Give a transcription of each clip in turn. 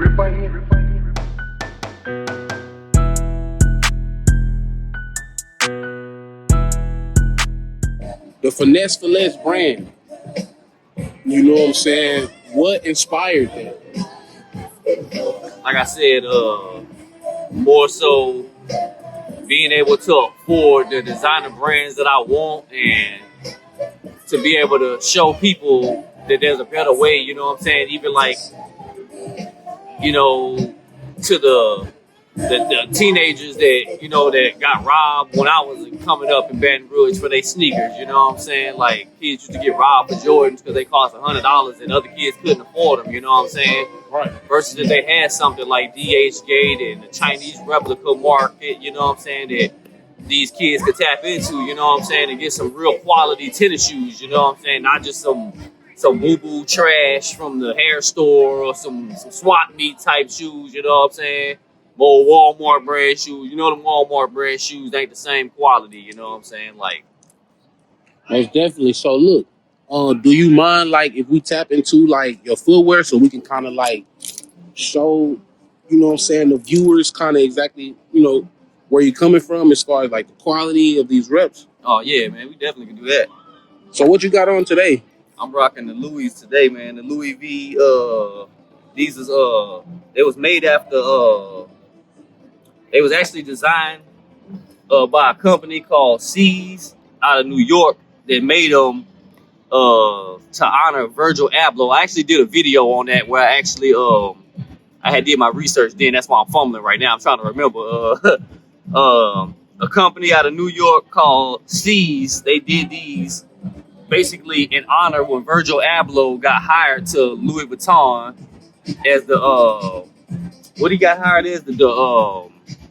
The Finesse brand. You know what I'm saying? What inspired that? Like I said, more so being able to afford the designer brands that I want and to be able to show people that there's a better way, you know what I'm saying? Even like, you know, to the teenagers that, you know, that got robbed when I was coming up in Baton Rouge for their sneakers, you know what I'm saying? Like, kids used to get robbed for Jordans because they cost $100 and other kids couldn't afford them, you know what I'm saying? Right. Versus if they had something like DH Gate and the Chinese replica market, you know what I'm saying, that these kids could tap into, you know what I'm saying, and get some real quality tennis shoes, you know what I'm saying? Not just some boo-boo trash from the hair store or some swap meet type shoes, you know what I'm saying? More Walmart brand shoes. You know them Walmart brand shoes ain't the same quality, you know what I'm saying? Like, most definitely. So look, do you mind like if we tap into like your footwear so we can kind of like show, you know what I'm saying, the viewers kind of exactly, you know, where you're coming from as far as like the quality of these reps? oh yeah, man, we definitely can do that. So what you got on today? I'm rocking the Louis today, man. The Louis V, these is, it was made after, it was actually designed by a company called Ceeze out of New York that made them to honor Virgil Abloh. I actually did a video on that where I actually I had did my research then. That's why I'm fumbling right now. I'm trying to remember. A company out of New York called Ceeze. They did these basically in honor when Virgil Abloh got hired to Louis Vuitton as the what he got hired as the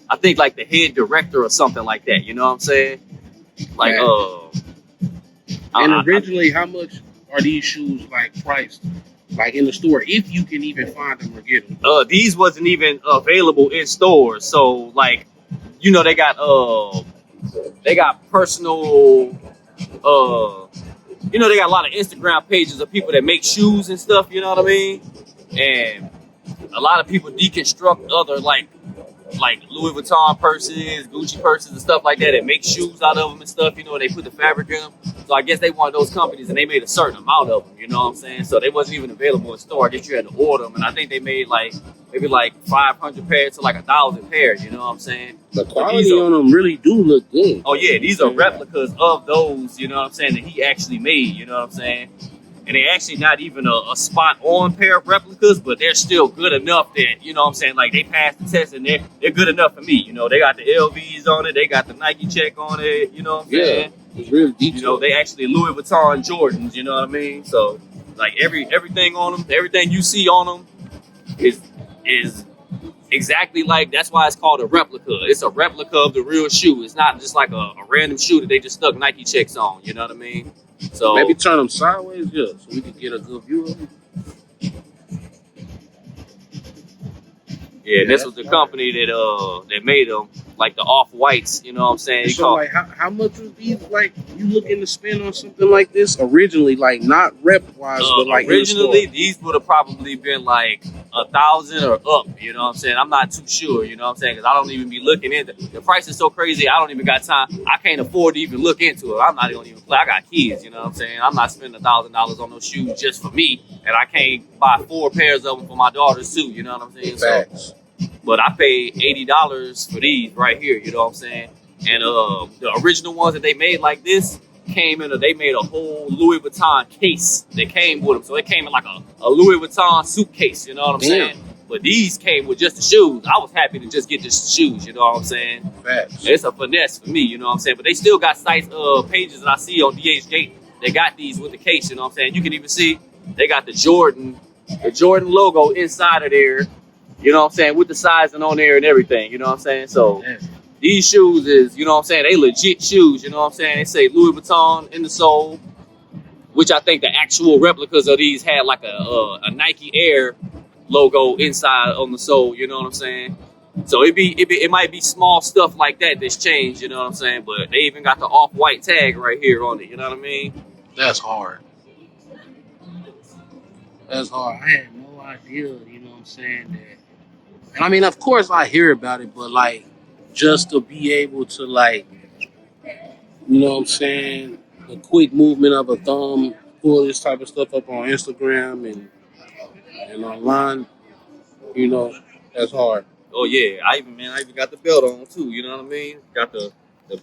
I think like the head director or something like that. You know what I'm saying? Like and originally, how much are these shoes like priced, like in the store, if you can even find them or get them? These wasn't even available in stores, so like, you know, they got personal, you know, they got a lot of Instagram pages of people that make shoes and stuff. You know what I mean? And a lot of people deconstruct other like Louis Vuitton purses, Gucci purses and stuff like that and make shoes out of them and stuff, you know, and they put the fabric in them. So I guess they wanted those companies and they made a certain amount of them, you know what I'm saying? So they wasn't even available in store. I guess you had to order them. And I think they made like, maybe like 500 pairs to like 1,000 pairs, you know what I'm saying? The quality on them really do look good. Oh yeah, these are replicas of those, you know what I'm saying, that he actually made, you know what I'm saying? And they're actually not even a spot-on pair of replicas, but they're still good enough that, you know what I'm saying, like they passed the test and they're good enough for me. You know, they got the LVs on it, they got the Nike check on it, you know what I'm saying? Yeah, it's really detailed. You know, they actually Louis Vuitton Jordans, you know what I mean? So, like everything on them, everything you see on them is exactly like, that's why it's called a replica. It's a replica of the real shoe. It's not just like a random shoe that they just stuck Nike checks on, you know what I mean? So maybe turn them sideways, yeah, so we can get a good view of them. Yeah, this was the company that made them, like the Off-Whites, you know what I'm saying? So, like, how much was these, like, you looking to spend on something like this originally, like, not rep-wise, but, like, originally, these would have probably been, like, 1,000 or up, you know what I'm saying? I'm not too sure, you know what I'm saying? Because I don't even be looking into it. The price is so crazy, I don't even got time. I can't afford to even look into it. I'm not going to even play. I got kids, you know what I'm saying? I'm not spending $1,000 on those shoes just for me, and I can't buy 4 pairs of them for my daughters, too, you know what I'm saying? Facts. But I paid $80 for these right here, you know what I'm saying? And the original ones that they made like this came in, they made a whole Louis Vuitton case that came with them. So it came in like a Louis Vuitton suitcase, you know what I'm saying? But these came with just the shoes. I was happy to just get just the shoes, you know what I'm saying? Facts. It's a finesse for me, you know what I'm saying? But they still got sites, pages that I see on DH Gate. They got these with the case, you know what I'm saying? You can even see they got the Jordan logo inside of there. You know what I'm saying? With the sizing on there and everything, you know what I'm saying? So these shoes is, you know what I'm saying? They legit shoes, you know what I'm saying? They say Louis Vuitton in the sole, which I think the actual replicas of these had like a Nike Air logo inside on the sole, you know what I'm saying? So it might be small stuff like that that's changed, you know what I'm saying? But they even got the Off-White tag right here on it, you know what I mean? That's hard. That's hard. I had no idea, you know what I'm saying, that And I mean, of course, I hear about it, but like, just to be able to like, you know what I'm saying, the quick movement of a thumb, pull this type of stuff up on Instagram and online, you know, that's hard. Oh yeah, I even got the belt on too. You know what I mean? Got the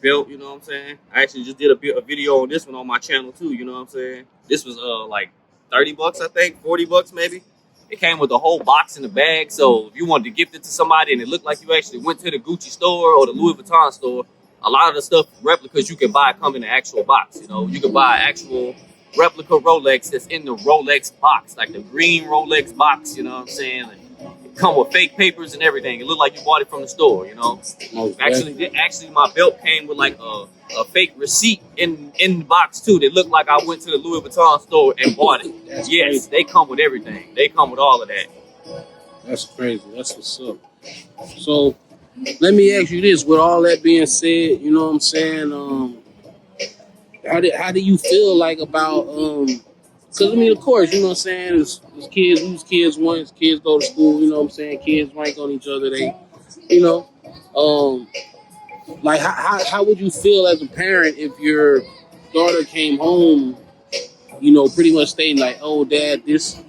belt. You know what I'm saying? I actually just did a video on this one on my channel too. You know what I'm saying? This was like $30, I think, $40 maybe. It came with a whole box in the bag. So if you wanted to gift it to somebody and it looked like you actually went to the Gucci store or the Louis Vuitton store, a lot of the stuff replicas you can buy come in the actual box. You know, you can buy actual replica Rolex that's in the Rolex box, like the green Rolex box. You know what I'm saying? Come with fake papers and everything. It looked like you bought it from the store, you know. Actually, my belt came with like a fake receipt in the box too. That looked like I went to the Louis Vuitton store and bought it. That's yes, crazy. They come with everything. They come with all of that. That's crazy. That's what's up. So let me ask you this: with all that being said, you know what I'm saying? How do you feel like about because I mean, of course, you know what I'm saying, as kids, we was kids once, kids go to school, you know what I'm saying, kids rank on each other, they, you know, like how would you feel as a parent if your daughter came home, you know, pretty much stating like, oh, dad, this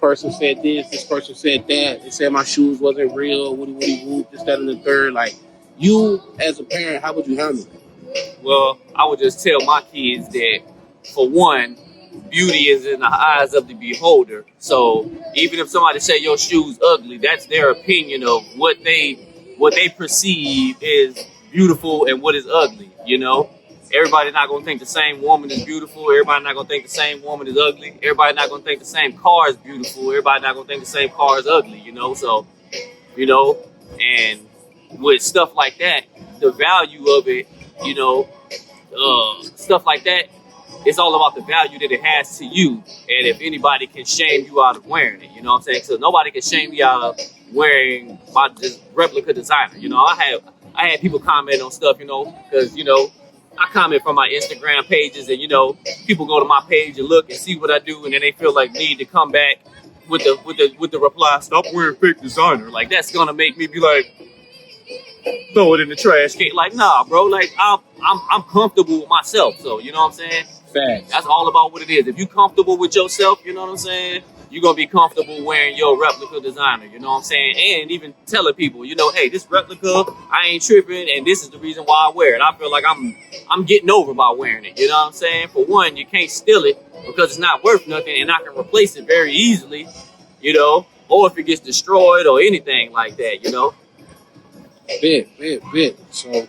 person said this person said that, they said my shoes wasn't real, woody whoop, this, that, and the third, like, you as a parent, how would you handle it? Well, I would just tell my kids that, for one, beauty is in the eyes of the beholder. So even if somebody say your shoes ugly, that's their opinion of what they perceive is beautiful and what is ugly. You know, everybody not gonna think the same woman is beautiful. Everybody not gonna think the same woman is ugly. Everybody not gonna think the same car is beautiful. Everybody not gonna think the same car is ugly. You know, so you know, and with stuff like that, the value of it, you know, stuff like that, it's all about the value that it has to you. And if anybody can shame you out of wearing it, you know what I'm saying? So nobody can shame me out of wearing my replica designer. You know, I had people comment on stuff, you know, because, you know, I comment from my Instagram pages, and, you know, people go to my page and look and see what I do, and then they feel like need to come back with the reply, stop wearing fake designer. Like, that's gonna make me be like, throw it in the trash can. Like, nah, bro. Like, I'm comfortable with myself. So, you know what I'm saying? Facts. That's all about what it is. If you comfortable with yourself, you know what I'm saying, you're gonna be comfortable wearing your replica designer. You know what I'm saying? And even telling people, you know, hey, this replica, I ain't tripping, and this is the reason why I wear it. I feel like I'm getting over by wearing it. You know what I'm saying? For one, you can't steal it because it's not worth nothing, and I can replace it very easily. You know, or if it gets destroyed or anything like that. You know. Bit. So